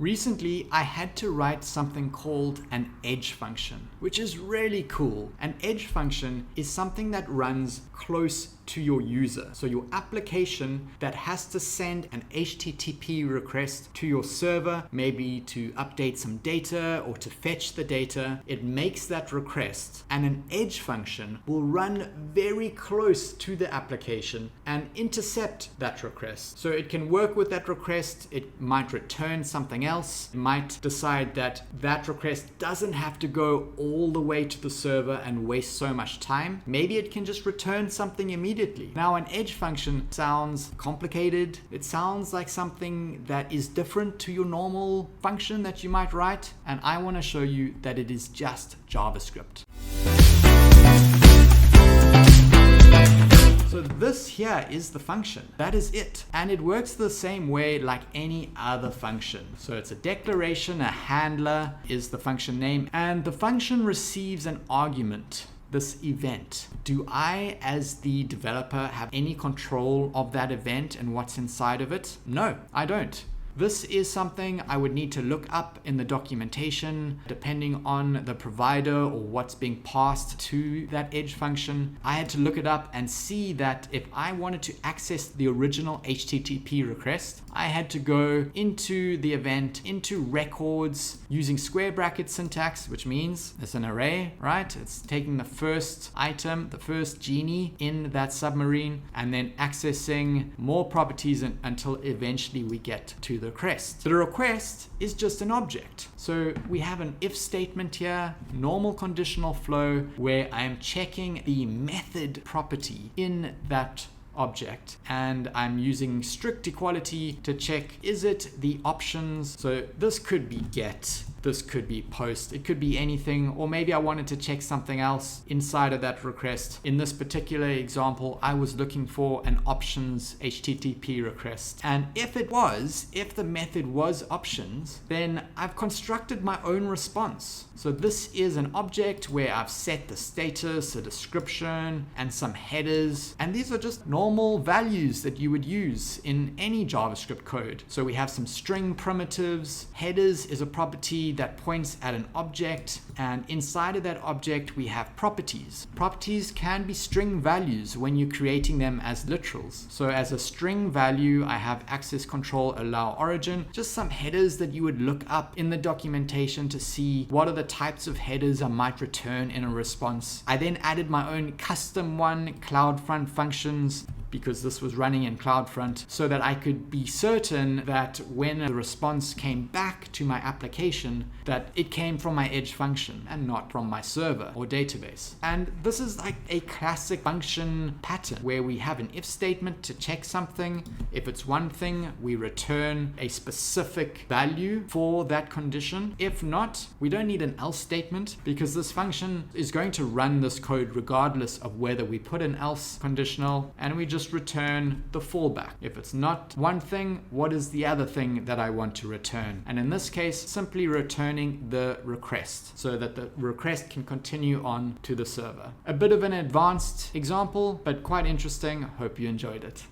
Recently, I had to write something called an edge function, which is really cool. An edge function is something that runs close to your user. So your application that has to send an HTTP request to your server, maybe to update some data or to fetch the data, it makes that request, and an edge function will run very close to the application and intercept that request. So it can work with that request, it might return something else, it might decide that that request doesn't have to go all the way to the server and waste so much time. Maybe it can just return something immediately. Now, an edge function sounds complicated. It sounds like something that is different to your normal function that you might write, and I want to show you that it is just JavaScript. So this here is the function. That is it. And it works the same way like any other function. So it's a declaration, a handler is the function name, and the function receives an argument, this event. Do I, as the developer, have any control of that event and what's inside of it? No, I don't. This is something I would need to look up in the documentation, depending on the provider or what's being passed to that edge function. I had to look it up and see that if I wanted to access the original HTTP request, I had to go into the event, into records, using square bracket syntax, which means it's an array, right? It's taking the first item, the first genie in that submarine, and then accessing more properties until eventually we get to the request. The request is just an object. So we have an if statement here, normal conditional flow, where I am checking the method property in that object, and I'm using strict equality to check, is it the options? So this could be get, this could be post, it could be anything, or maybe I wanted to check something else inside of that request. In this particular example, I was looking for an options HTTP request, and if the method was options, then I've constructed my own response. So this is an object where I've set the status, a description, and some headers, and these are just normal values that you would use in any JavaScript code. So we have some string primitives. Headers is a property that points at an object, and inside of that object we have properties. Properties can be string values when you're creating them as literals. So as a string value, I have access control allow origin, just some headers that you would look up in the documentation to see what are the types of headers I might return in a response. I then added my own custom one, CloudFront functions, because this was running in CloudFront, so that I could be certain that when the response came back to my application, that it came from my edge function and not from my server or database. And this is like a classic function pattern where we have an if statement to check something. If it's one thing, we return a specific value for that condition. If not, we don't need an else statement, because this function is going to run this code regardless of whether we put an else conditional, and we just return the fallback. If it's not one thing, what is the other thing that I want to return? And in this case, simply returning the request so that the request can continue on to the server. A bit of an advanced example, but quite interesting. Hope you enjoyed it.